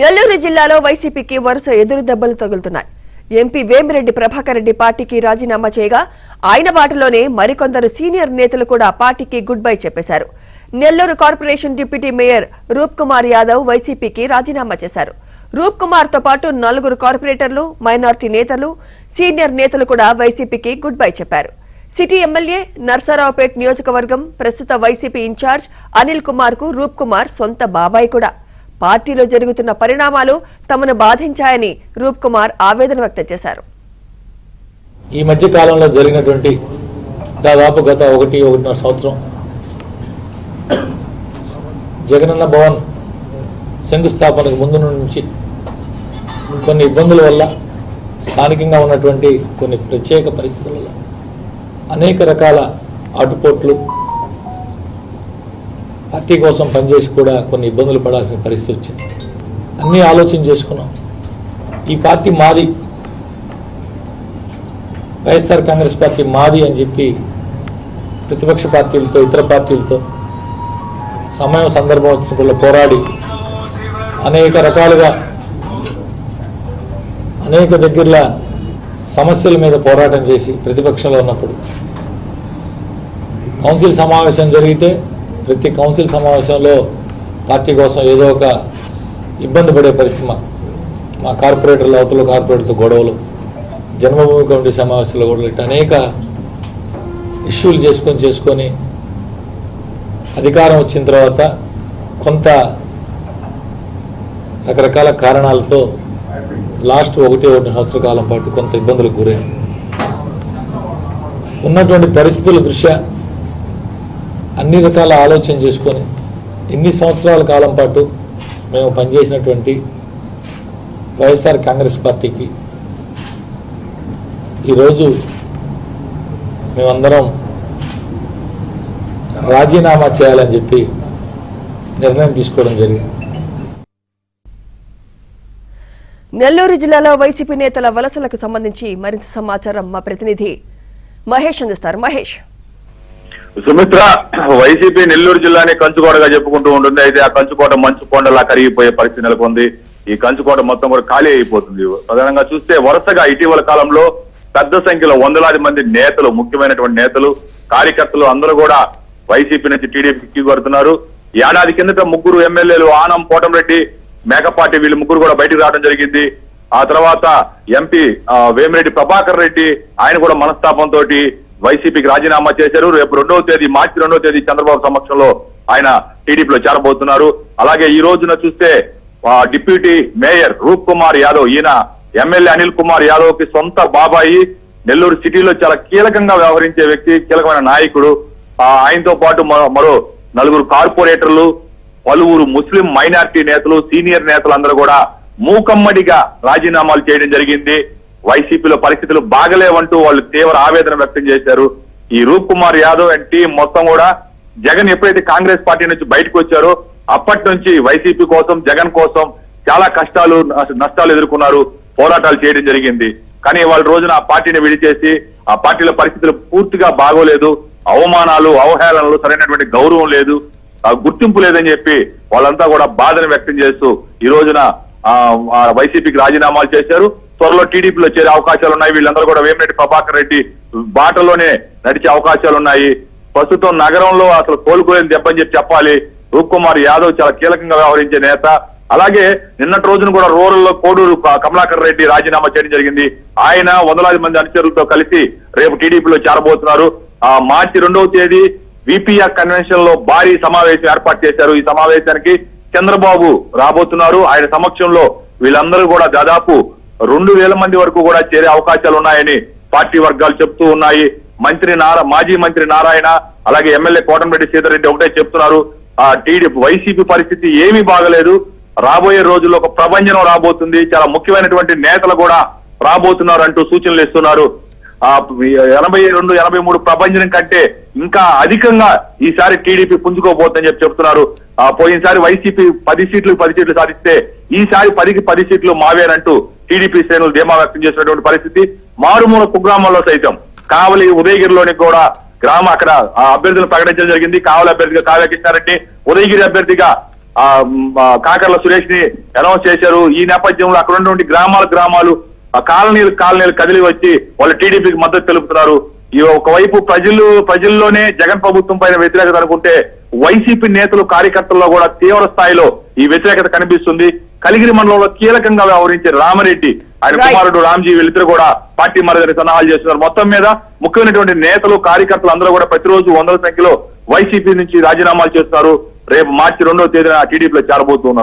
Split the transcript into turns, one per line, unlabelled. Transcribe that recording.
నెల్లూరు జిల్లాలో వైసీపీకి వరుస ఎదురు దెబ్బలు తగులుతున్నాయి. ఎంపీ వేమిరెడ్డి ప్రభాకర్ రెడ్డి పార్టీకి రాజీనామా చేయగా ఆయన బాటలోనే మరికొందరు సీనియర్ నేతలు కూడా పార్టీకి గుడ్ బై చెప్పేశారు. నెల్లూరు కార్పొరేషన్ డిప్యూటీ మేయర్ రూప్ కుమార్ యాదవ్ వైసీపీకి రాజీనామా చేశారు. రూప్ కుమార్ తో పాటు 4 కార్పొరేటర్లు, మైనార్టీ నేతలు, సీనియర్ నేతలు కూడా వైసీపీకి గుడ్ బై చెప్పారు. సిటీ ఎమ్మెల్యే నర్సరావుపేట్ నియోజకవర్గం ప్రస్తుత వైసీపీ ఇన్ఛార్జ్ అనిల్ కుమార్ కు రూప్ కుమార్ సొంత బాబాయ్ కూడా. పార్టీలో జరుగుతున్న పరిణామాలు తమను బాధించాయని రూప్ కుమార్ ఆవేదన వ్యక్తం చేశారు.
ఈ మధ్య కాలంలో జరిగినటువంటి దాదాపు గత 1.5 సంవత్సరం జగనన్న భవన్ శంకుస్థాపనకు ముందు నుంచి కొన్ని ఇబ్బందుల వల్ల, స్థానికంగా ఉన్నటువంటి కొన్ని ప్రత్యేక పరిస్థితుల వల్ల అనేక రకాల ఆటుపోట్లు, పార్టీ కోసం పనిచేసి కూడా కొన్ని ఇబ్బందులు పడాల్సిన పరిస్థితి వచ్చింది. అన్నీ ఆలోచన చేసుకున్నాం. ఈ పార్టీ మాది, వైఎస్ఆర్ కాంగ్రెస్ పార్టీ మాది అని చెప్పి ప్రతిపక్ష పార్టీలతో, ఇతర పార్టీలతో సమయం సందర్భం వచ్చినప్పుడు పోరాడి అనేక రకాలుగా అనేక దగ్గరల సమస్యల మీద పోరాటం చేసి ప్రతిపక్షంలో ఉన్నప్పుడు కౌన్సిల్ సమావేశం జరిగితే ప్రతి కౌన్సిల్ సమావేశంలో పార్టీ కోసం ఏదో ఒక ఇబ్బంది పడే పరిస్థితి. మా కార్పొరేటర్లు, అవతల కార్పొరేటర్లతో గొడవలు, జన్మభూమి కమిటీ సమావేశాల్లో గొడవలు, ఇట్లా అనేక ఇష్యూలు చేసుకొని అధికారం వచ్చిన తర్వాత కొంత రకరకాల కారణాలతో లాస్ట్ 1.5 సంవత్సర కాలం పాటు కొంత ఇబ్బందులకు గురైంది. ఉన్నటువంటి పరిస్థితుల దృష్ట్యా అన్ని రకాల ఆలోచన చేసుకొని ఇన్ని సంవత్సరాల కాలం పాటు మేము పనిచేసినటువంటి వైఎస్ఆర్ కాంగ్రెస్ పార్టీకి ఈరోజు మేమందరం రాజీనామా చేయాలని చెప్పి నిర్ణయం తీసుకోవడం జరిగింది.
నెల్లూరు జిల్లాలో వైసీపీ నేతల వలసలకు సంబంధించి మరింత సమాచారం మా ప్రతినిధి మహేష్ అందిస్తారు. మహేష్.
సుమిత్ర, వైసీపీ నెల్లూరు జిల్లాని కంచుకోటగా చెప్పుకుంటూ ఉంటుంది. అయితే ఆ కంచుకోట మంచు కొండలా కరిగిపోయే పరిస్థితి నెలకొంది. ఈ కంచుకోట మొత్తం కూడా ఖాళీ అయిపోతుంది. ప్రధానంగా చూస్తే వరుసగా ఇటీవల కాలంలో పెద్ద సంఖ్యలో వందలాది మంది నేతలు, ముఖ్యమైనటువంటి నేతలు, కార్యకర్తలు అందరూ కూడా వైసీపీ నుంచి టీడీపీకి కొడుతున్నారు. ఏడాది కిందట 3 ఎమ్మెల్యేలు ఆనం, కోటంరెడ్డి, మేకపాటి వీళ్ళు 3 కూడా బయటకు రావడం జరిగింది. ఆ తర్వాత ఎంపీ వేమిరెడ్డి ప్రభాకర్ రెడ్డి ఆయన కూడా మనస్తాపంతో వైసీపీకి రాజీనామా చేశారు. రేపు మార్చి 2వ తేదీ చంద్రబాబు సమక్షంలో ఆయన టీడీపీలో చేరబోతున్నారు. అలాగే ఈ రోజున చూస్తే డిప్యూటీ మేయర్ రూప్ కుమార్ యాదవ్, ఈయన ఎమ్మెల్యే అనిల్ కుమార్ యాదవ్ కి సొంత బాబాయి, నెల్లూరు సిటీలో చాలా కీలకంగా వ్యవహరించే వ్యక్తి, కీలకమైన నాయకుడు. ఆయనతో పాటు మరో 4 కార్పొరేటర్లు, పలువురు ముస్లిం మైనార్టీ నేతలు, సీనియర్ నేతలు అందరూ కూడా మూకమ్మడిగా రాజీనామాలు చేయడం జరిగింది. వైసీపీలో పరిస్థితులు బాగలేవంటూ వాళ్ళు తీవ్ర ఆవేదన వ్యక్తం చేశారు. ఈ రూప్ కుమార్ యాదవ్ అండ్ టీం మొత్తం కూడా జగన్ ఎప్పుడైతే కాంగ్రెస్ పార్టీ నుంచి బయటకు వచ్చారో అప్పటి నుంచి వైసీపీ కోసం, జగన్ కోసం చాలా కష్టాలు, నష్టాలు ఎదుర్కొన్నారు, పోరాటాలు చేయడం జరిగింది. కానీ వాళ్ళ రోజున ఆ పార్టీని విడిచేసి ఆ పార్టీలో పరిస్థితులు పూర్తిగా బాగోలేదు. అవమానాలు, అవహేళనలు, సరైనటువంటి గౌరవం లేదు, గుర్తింపు లేదని చెప్పి వాళ్ళంతా కూడా బాధను వ్యక్తం చేస్తూ ఈ రోజున వైసీపీకి రాజీనామాలు చేశారు. త్వరలో టీడీపీలో చేరే అవకాశాలు ఉన్నాయి. వీళ్ళందరూ కూడా వేమిరెడ్డి ప్రభాకర్ రెడ్డి బాటలోనే నడిచే అవకాశాలు ఉన్నాయి. ప్రస్తుతం నగరంలో అసలు కోలుకోలేని దెబ్బని చెప్పాలి. రూప్ కుమార్ యాదవ్ చాలా కీలకంగా వ్యవహరించే నేత. అలాగే నిన్నటి రోజున కూడా రూరల్ లో కోడూరు కమలాకర్ రెడ్డి రాజీనామా చేయడం జరిగింది. ఆయన వందలాది మంది అనుచరులతో కలిసి రేపు టీడీపీలో చేరబోతున్నారు. మార్చి 2వ తేదీ విపిఆర్ కన్వెన్షన్ లో భారీ సమావేశం ఏర్పాటు చేశారు. ఈ సమావేశానికి చంద్రబాబు రాబోతున్నారు. ఆయన సమక్షంలో వీళ్ళందరూ కూడా దాదాపు 2000 మంది వరకు కూడా చేరే అవకాశాలు ఉన్నాయని పార్టీ వర్గాలు చెప్తూ ఉన్నాయి. మాజీ మంత్రి నారాయణ, అలాగే ఎమ్మెల్యే కోటంరెడ్డి సీతారెడ్డి ఒకటే చెప్తున్నారు, టీడీపీ వైసీపీ పరిస్థితి ఏమీ బాగలేదు, రాబోయే రోజుల్లో ఒక ప్రభంజనం రాబోతుంది, చాలా ముఖ్యమైనటువంటి నేతలు కూడా రాబోతున్నారు అంటూ సూచనలు ఇస్తున్నారు. 82, 83 ప్రభంజనం కంటే ఇంకా అధికంగా ఈసారి టీడీపీ పుంజుకోబోతుందని చెప్తున్నారు. పోయినసారి వైసీపీ 10 సీట్లు సాధిస్తే ఈసారి 10కి 10 సీట్లు మావేనంటూ టీడీపీ శ్రేణులు ధీమా వ్యక్తం చేసినటువంటి పరిస్థితి. మారుమూల కుగ్రామాల్లో సైతం కావలి, ఉదయగిరిలోని కూడా అక్కడ అభ్యర్థులను ప్రకటించడం జరిగింది. కావలి అభ్యర్థిగా కావ్య కృష్ణారెడ్డి, ఉదయగిరి అభ్యర్థిగా కాకర్ల సురేష్ ని అనౌన్స్ చేశారు. ఈ నేపథ్యంలో అక్కడ ఉన్నటువంటి గ్రామాలు కాలనీలు కదిలి వచ్చి వాళ్ళు టీడీపీకి మద్దతు తెలుపుతున్నారు. ఈ ఒకవైపు ప్రజల్లోనే జగన్ ప్రభుత్వం పైన వ్యతిరేకత అనుకుంటే వైసీపీ నేతలు కార్యకర్తల్లో కూడా తీవ్ర స్థాయిలో ఈ వ్యతిరేకత కనిపిస్తుంది. కలిగిరి మండలంలో కీలకంగా వ్యవహరించే రామరెడ్డి, ఆయన కుమారుడు రామ్జీ వీళ్ళిద్దరు కూడా పార్టీ మారడానికి సన్నాహాలు చేస్తున్నారు. మొత్తం మీద ముఖ్యమైనటువంటి నేతలు కార్యకర్తలు అందరూ కూడా ప్రతిరోజు వందల సంఖ్యలో వైసీపీ నుంచి రాజీనామాలు చేస్తున్నారు. రేపు మార్చి 2వ తేదీన టీడీపీలో చేరబోతున్నారు.